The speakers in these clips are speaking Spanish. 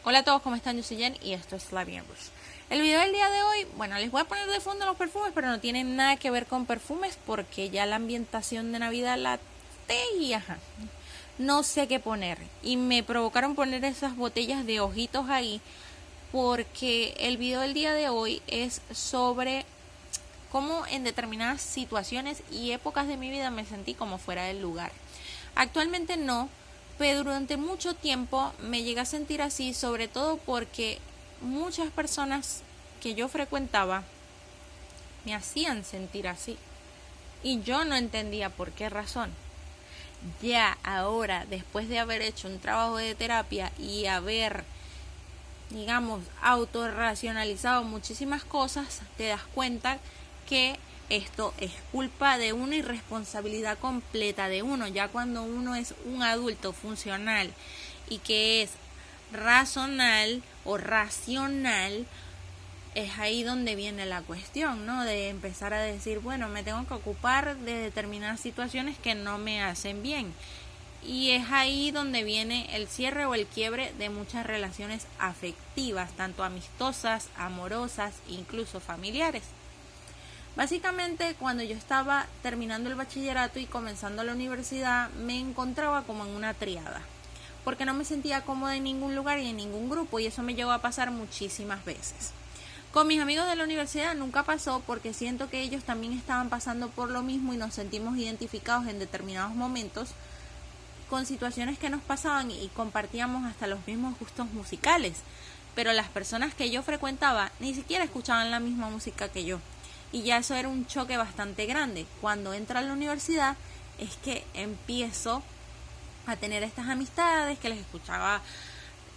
Hola a todos, ¿cómo están? Yo soy Jen y esto es Slavian Rush. El video del día de hoy, bueno, les voy a poner de fondo los perfumes, pero no tienen nada que ver con perfumes porque ya la ambientación de Navidad la y ajá, no sé qué poner. Y me provocaron poner esas botellas de ojitos ahí porque el video del día de hoy es sobre cómo en determinadas situaciones y épocas de mi vida me sentí como fuera del lugar. Actualmente no, pero durante mucho tiempo me llegué a sentir así, sobre todo porque muchas personas que yo frecuentaba me hacían sentir así y yo no entendía por qué razón. Ya ahora, después de haber hecho un trabajo de terapia y haber, digamos, autorracionalizado muchísimas cosas, te das cuenta que esto es culpa de una irresponsabilidad completa de uno. Ya cuando uno es un adulto funcional y que es razonal o racional, es ahí donde viene la cuestión, ¿no? De empezar a decir, bueno, me tengo que ocupar de determinadas situaciones que no me hacen bien. Y es ahí donde viene el cierre o el quiebre de muchas relaciones afectivas, tanto amistosas, amorosas, incluso familiares. Básicamente, cuando yo estaba terminando el bachillerato y comenzando la universidad, me encontraba como en una triada, porque no me sentía cómoda en ningún lugar y en ningún grupo, y eso me llegó a pasar muchísimas veces. Con mis amigos de la universidad nunca pasó porque siento que ellos también estaban pasando por lo mismo y nos sentimos identificados en determinados momentos con situaciones que nos pasaban y compartíamos hasta los mismos gustos musicales. Pero las personas que yo frecuentaba ni siquiera escuchaban la misma música que yo. Y ya eso era un choque bastante grande. Cuando entro a la universidad es que empiezo a tener estas amistades que les escuchaba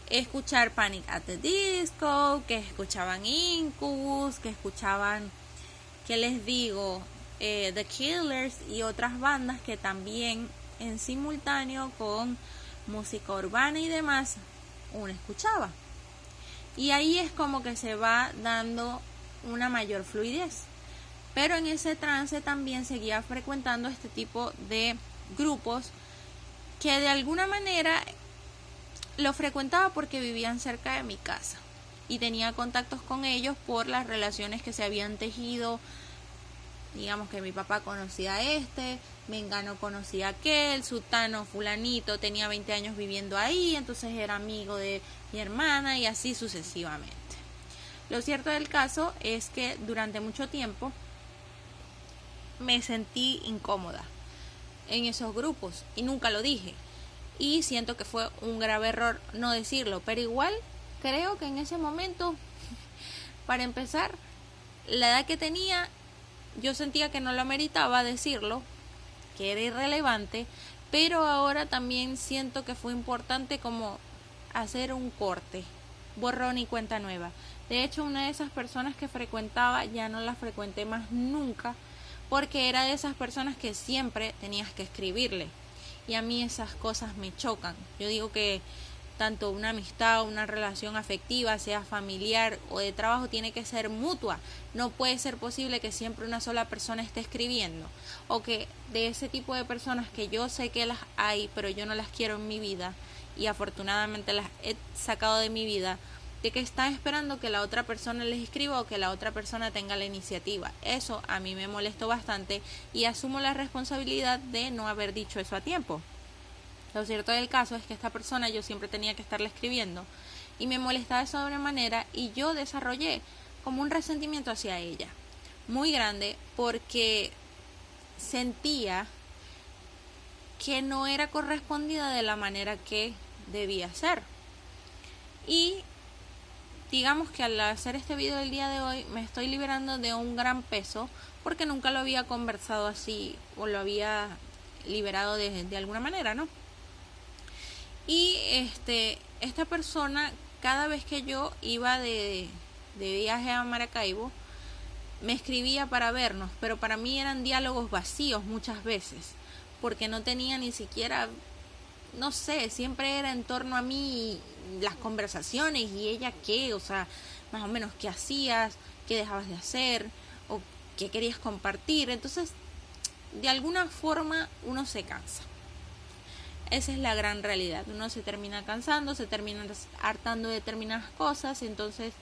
escuchar Panic at the Disco, que escuchaban Incubus, que escuchaban, ¿qué les digo? The Killers y otras bandas que también en simultáneo con música urbana y demás uno escuchaba. Y ahí es como que se va dando una mayor fluidez. Pero en ese trance también seguía frecuentando este tipo de grupos que de alguna manera lo frecuentaba porque vivían cerca de mi casa y tenía contactos con ellos por las relaciones que se habían tejido. Digamos que mi papá conocía a Mengano conocía a aquel, Sutano, fulanito, tenía 20 años viviendo ahí, entonces era amigo de mi hermana y así sucesivamente. Lo cierto del caso es que durante mucho tiempo me sentí incómoda en esos grupos y nunca lo dije. Y siento que fue un grave error no decirlo, pero igual creo que en ese momento, para empezar, la edad que tenía, yo sentía que no lo meritaba decirlo, que era irrelevante, pero ahora también siento que fue importante como hacer un corte, borrón y cuenta nueva. De hecho, una de esas personas que frecuentaba ya no la frecuenté más nunca, porque era de esas personas que siempre tenías que escribirle. Y a mí esas cosas me chocan. Yo digo que tanto una amistad o una relación afectiva, sea familiar o de trabajo, tiene que ser mutua. No puede ser posible que siempre una sola persona esté escribiendo. O que de ese tipo de personas que yo sé que las hay, pero yo no las quiero en mi vida, y afortunadamente las he sacado de mi vida, de que están esperando que la otra persona les escriba o que la otra persona tenga la iniciativa. Eso a mí me molestó bastante y asumo la responsabilidad de no haber dicho eso a tiempo. Lo cierto del caso es que esta persona yo siempre tenía que estarle escribiendo y me molestaba de sobremanera y yo desarrollé como un resentimiento hacia ella muy grande porque sentía que no era correspondida de la manera que debía ser. Y digamos que al hacer este video del día de hoy me estoy liberando de un gran peso porque nunca lo había conversado así o lo había liberado de alguna manera, ¿no? Y esta persona, cada vez que yo iba de viaje a Maracaibo, me escribía para vernos, pero para mí eran diálogos vacíos muchas veces, porque no tenía ni siquiera, no sé, siempre era en torno a mí las conversaciones y ella qué, o sea, más o menos qué hacías, qué dejabas de hacer o qué querías compartir. Entonces, de alguna forma uno se cansa. Esa es la gran realidad. Uno se termina cansando, se termina hartando de determinadas cosas, entonces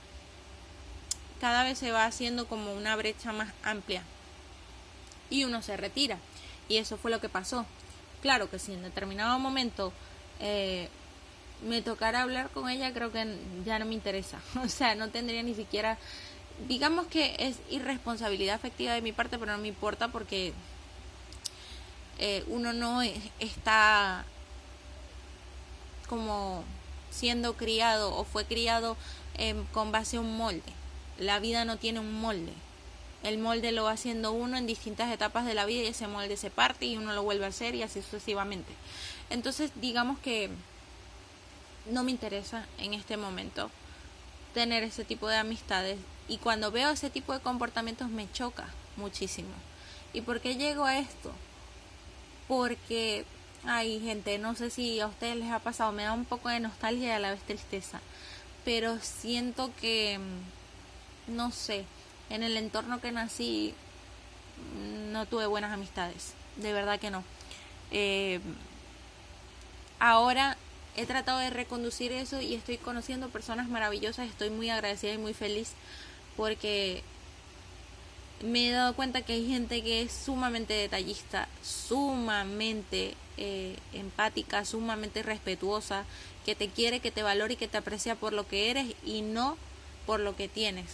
cada vez se va haciendo como una brecha más amplia y uno se retira. Y eso fue lo que pasó. Claro que si en determinado momento me tocara hablar con ella, creo que ya no me interesa. O sea, no tendría ni siquiera, digamos que es irresponsabilidad afectiva de mi parte, pero no me importa porque uno no está como siendo criado o fue criado con base a un molde. La vida no tiene un molde. El molde lo va haciendo uno en distintas etapas de la vida y ese molde se parte y uno lo vuelve a hacer y así sucesivamente. Entonces, digamos que no me interesa en este momento tener ese tipo de amistades y cuando veo ese tipo de comportamientos me choca muchísimo. ¿Y por qué llego a esto? Porque hay gente, no sé si a ustedes les ha pasado, me da un poco de nostalgia y a la vez tristeza, pero siento que, no sé, en el entorno que nací no tuve buenas amistades, de verdad que no. Ahora he tratado de reconducir eso y estoy conociendo personas maravillosas, estoy muy agradecida y muy feliz porque me he dado cuenta que hay gente que es sumamente detallista, sumamente empática, sumamente respetuosa, que te quiere, que te valora y que te aprecia por lo que eres y no por lo que tienes.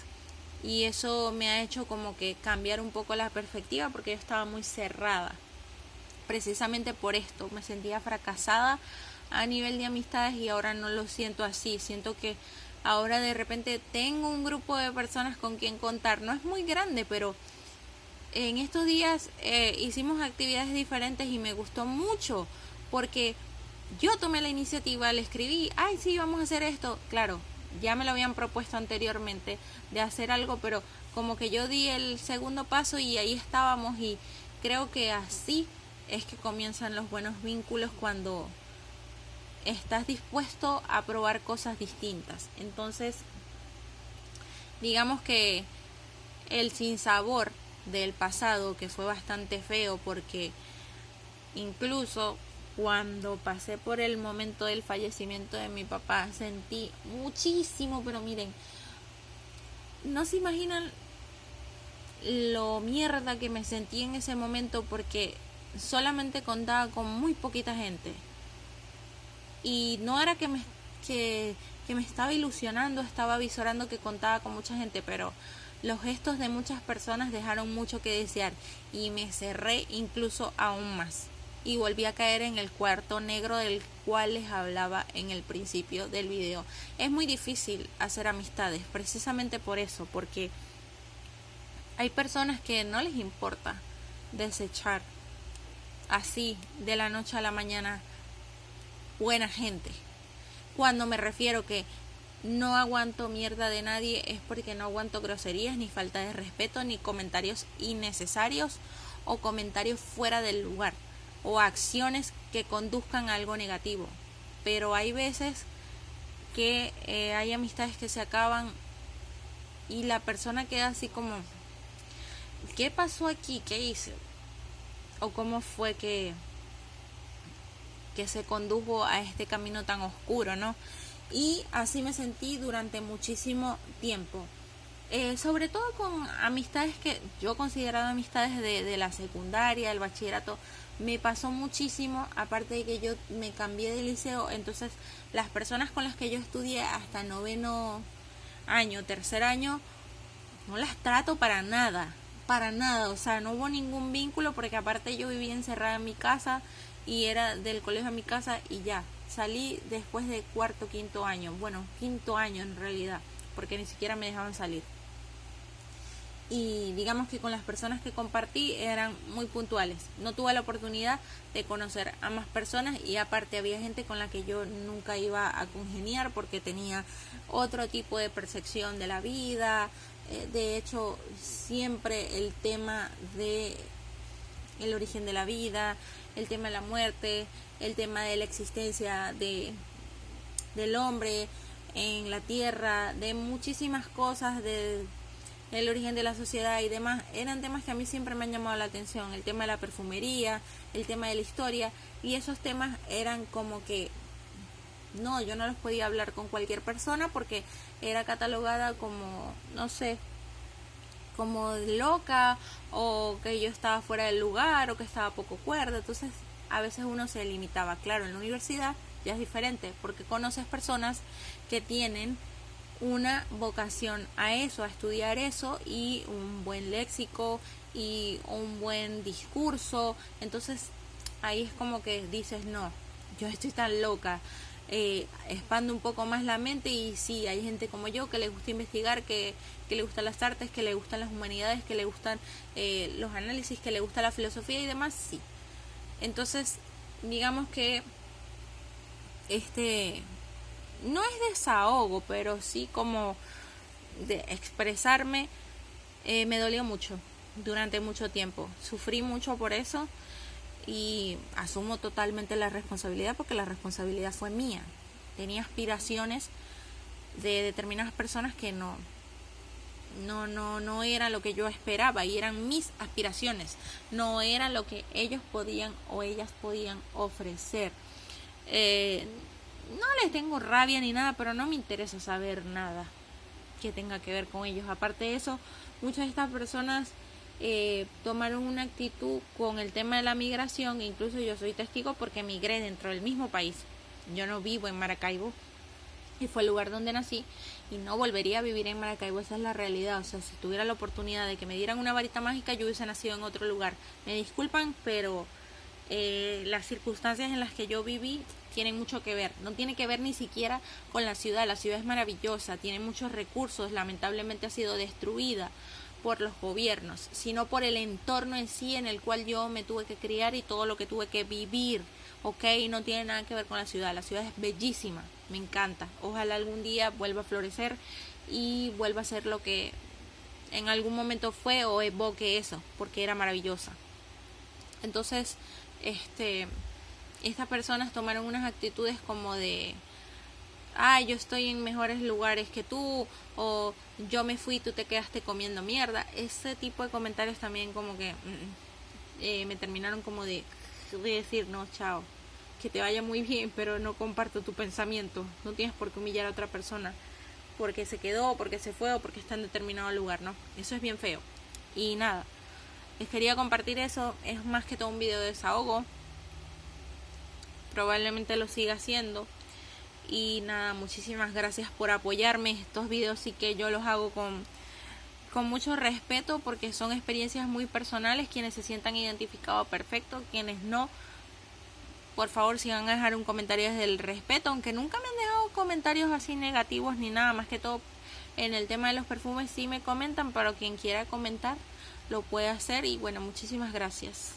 Y eso me ha hecho como que cambiar un poco la perspectiva porque yo estaba muy cerrada. Precisamente por esto, me sentía fracasada a nivel de amistades y ahora no lo siento así. Siento que ahora de repente tengo un grupo de personas con quien contar. No es muy grande, pero en estos días hicimos actividades diferentes y me gustó mucho porque yo tomé la iniciativa, le escribí, ay sí, vamos a hacer esto. Claro, ya me lo habían propuesto anteriormente de hacer algo, pero como que yo di el segundo paso y ahí estábamos y creo que así es que comienzan los buenos vínculos cuando estás dispuesto a probar cosas distintas. Entonces, digamos que el sinsabor del pasado, que fue bastante feo porque incluso cuando pasé por el momento del fallecimiento de mi papá sentí muchísimo, pero miren, no se imaginan lo mierda que me sentí en ese momento porque solamente contaba con muy poquita gente y no era que me estaba ilusionando, estaba visorando que contaba con mucha gente, pero los gestos de muchas personas dejaron mucho que desear y me cerré incluso aún más y volví a caer en el cuarto negro del cual les hablaba en el principio del video. Es muy difícil hacer amistades precisamente por eso, porque hay personas que no les importa desechar así de la noche a la mañana buena gente. Cuando me refiero que no aguanto mierda de nadie es porque no aguanto groserías, ni falta de respeto, ni comentarios innecesarios o comentarios fuera del lugar o acciones que conduzcan a algo negativo. Pero hay veces que hay amistades que se acaban y la persona queda así como, ¿qué pasó aquí? ¿Qué hice? ¿O cómo fue que se condujo a este camino tan oscuro, ¿no? Y así me sentí durante muchísimo tiempo. Sobre todo con amistades que yo consideraba amistades de la secundaria, del bachillerato, me pasó muchísimo, aparte de que yo me cambié de liceo, entonces las personas con las que yo estudié hasta noveno año, tercer año, no las trato para nada, o sea, no hubo ningún vínculo porque aparte yo vivía encerrada en mi casa y era del colegio a mi casa y ya, salí después de cuarto, quinto año, bueno, quinto año en realidad, porque ni siquiera me dejaban salir. Y digamos que con las personas que compartí eran muy puntuales. No tuve la oportunidad de conocer a más personas y aparte había gente con la que yo nunca iba a congeniar porque tenía otro tipo de percepción de la vida. De hecho, siempre el tema de el origen de la vida, el tema de la muerte, el tema de la existencia del hombre en la tierra, de muchísimas cosas, de el origen de la sociedad y demás, eran temas que a mí siempre me han llamado la atención, el tema de la perfumería, el tema de la historia, y esos temas eran como que no, yo no los podía hablar con cualquier persona porque era catalogada como, no sé, como loca, o que yo estaba fuera del lugar, o que estaba poco cuerda. Entonces a veces uno se limitaba. Claro, en la universidad ya es diferente, porque conoces personas que tienen una vocación a eso, a estudiar eso, y un buen léxico y un buen discurso. Entonces ahí es como que dices, no, yo estoy tan loca. Expande un poco más la mente, y sí, hay gente como yo que le gusta investigar, que le gustan las artes, que le gustan las humanidades, que le gustan los análisis, que le gusta la filosofía y demás, sí. Entonces, digamos que no es desahogo, pero sí como de expresarme. Me dolió mucho durante mucho tiempo, sufrí mucho por eso, y asumo totalmente la responsabilidad, porque la responsabilidad fue mía. Tenía aspiraciones de determinadas personas que no era lo que yo esperaba, y eran mis aspiraciones, no era lo que ellos podían o ellas podían ofrecer. No les tengo rabia ni nada, pero no me interesa saber nada que tenga que ver con ellos. Aparte de eso, muchas de estas personas tomaron una actitud con el tema de la migración. Incluso yo soy testigo porque migré dentro del mismo país. Yo no vivo en Maracaibo, y fue el lugar donde nací, y no volvería a vivir en Maracaibo. Esa es la realidad. O sea, si tuviera la oportunidad de que me dieran una varita mágica, yo hubiese nacido en otro lugar. Me disculpan, pero las circunstancias en las que yo viví tienen mucho que ver. No tiene que ver ni siquiera con la ciudad. La ciudad es maravillosa, tiene muchos recursos, lamentablemente ha sido destruida por los gobiernos, sino por el entorno en sí en el cual yo me tuve que criar y todo lo que tuve que vivir. Ok, no tiene nada que ver con la ciudad. La ciudad es bellísima, me encanta. Ojalá algún día vuelva a florecer y vuelva a ser lo que en algún momento fue, o evoque eso, porque era maravillosa. Entonces, estas personas tomaron unas actitudes como de, yo estoy en mejores lugares que tú, o yo me fui y tú te quedaste comiendo mierda. Ese tipo de comentarios también como que me terminaron como de decir, no, chao, que te vaya muy bien, pero no comparto tu pensamiento. No tienes por qué humillar a otra persona porque se quedó, porque se fue, o porque está en determinado lugar, ¿no? Eso es bien feo. Y nada, les quería compartir eso. Es más que todo un video de desahogo, probablemente lo siga haciendo. Y nada, muchísimas gracias por apoyarme. Estos videos sí que yo los hago con mucho respeto, porque son experiencias muy personales. Quienes se sientan identificados, perfecto. Quienes no, por favor, si van a dejar un comentario desde el respeto, aunque nunca me han dejado comentarios así negativos ni nada. Más que todo en el tema de los perfumes sí me comentan, pero quien quiera comentar lo puede hacer. Y bueno, muchísimas gracias.